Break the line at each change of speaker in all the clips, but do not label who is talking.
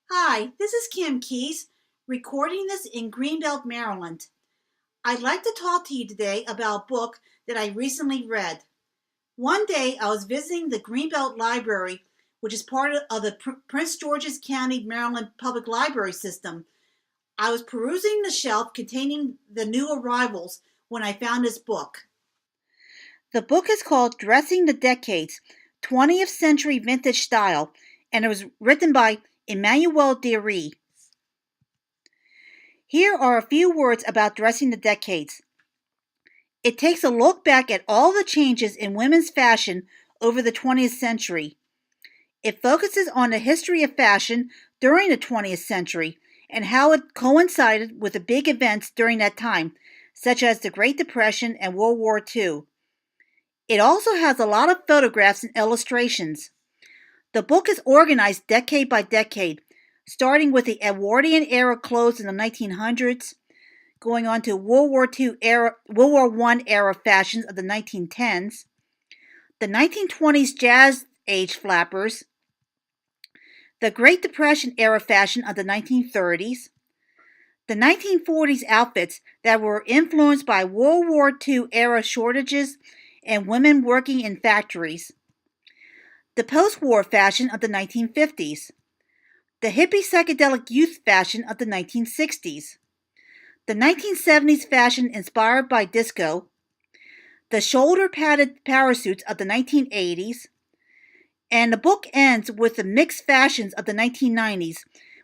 Hi, this is Kim Keys, recording this in Greenbelt, Maryland. I'd like to talk to you today about a book that I recently read. One day I was visiting the Greenbelt Library, which is part of the Prince George's County, Maryland Public Library System. I was perusing the shelf containing the new arrivals when I found this book. The book is called Dressing the Decades, 20th-Century Vintage Style, and it was written by Emmanuelle Dirix. Here are a few words about dressing the decades. It takes a look back at all the changes in women's fashion over the 20th century. It focuses on the history of fashion during the 20th century and how it coincided with the big events during that time, such as the Great Depression and World War II. It also has a lot of photographs and illustrations. The book is organized decade by decade, starting with the Edwardian era clothes in the 1900s, going on to World War I era fashions of the 1910s, the 1920s Jazz Age flappers, the Great Depression era fashion of the 1930s, the 1940s outfits that were influenced by World War II era shortages and women working in factories, the post-war fashion of the 1950s, the hippie psychedelic youth fashion of the 1960s, the 1970s fashion inspired by disco, the shoulder-padded parasuits of the 1980s, and the book ends with the mixed fashions of the 1990s,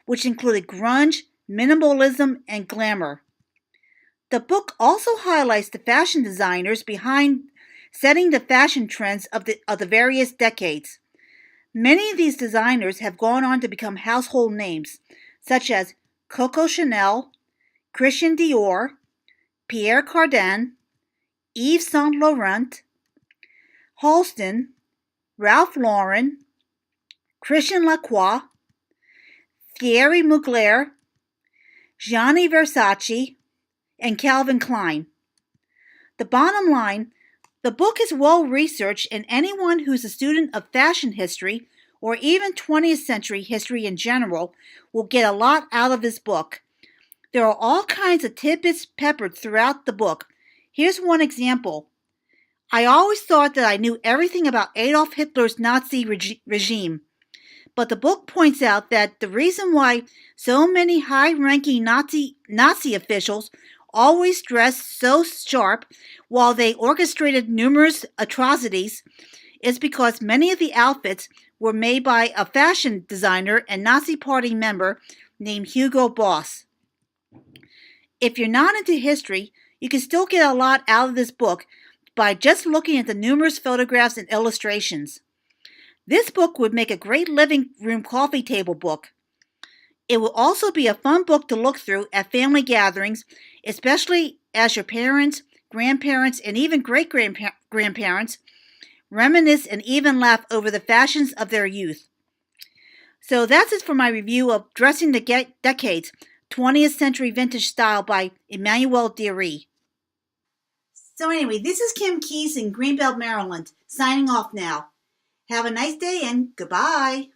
which included grunge, minimalism, and glamour. The book also highlights the fashion designers behind setting the fashion trends of the various decades. Many of these designers have gone on to become household names, such as Coco Chanel, Christian Dior, Pierre Cardin, Yves Saint Laurent, Halston, Ralph Lauren, Christian Lacroix, Thierry Mugler, Gianni Versace, and Calvin Klein. The bottom line, the book is well researched, and anyone who's a student of fashion history or even 20th century history in general will get a lot out of this book. There are all kinds of tidbits peppered throughout the book. Here's one example. I always thought that I knew everything about Adolf Hitler's Nazi regime, but the book points out that the reason why so many high-ranking Nazi officials always dressed so sharp while they orchestrated numerous atrocities is because many of the outfits were made by a fashion designer and Nazi Party member named Hugo Boss. If you're not into history, you can still get a lot out of this book by just looking at the numerous photographs and illustrations. This book would make a great living room coffee table book. It will also be a fun book to look through at family gatherings, especially as your parents, grandparents, and even great-grandparents reminisce and even laugh over the fashions of their youth. So that's it for my review of Dressing the Decades, 20th Century Vintage Style by Emmanuelle Dirix. So anyway, this is Kim Keys in Greenbelt, Maryland, signing off now. Have a nice day and goodbye.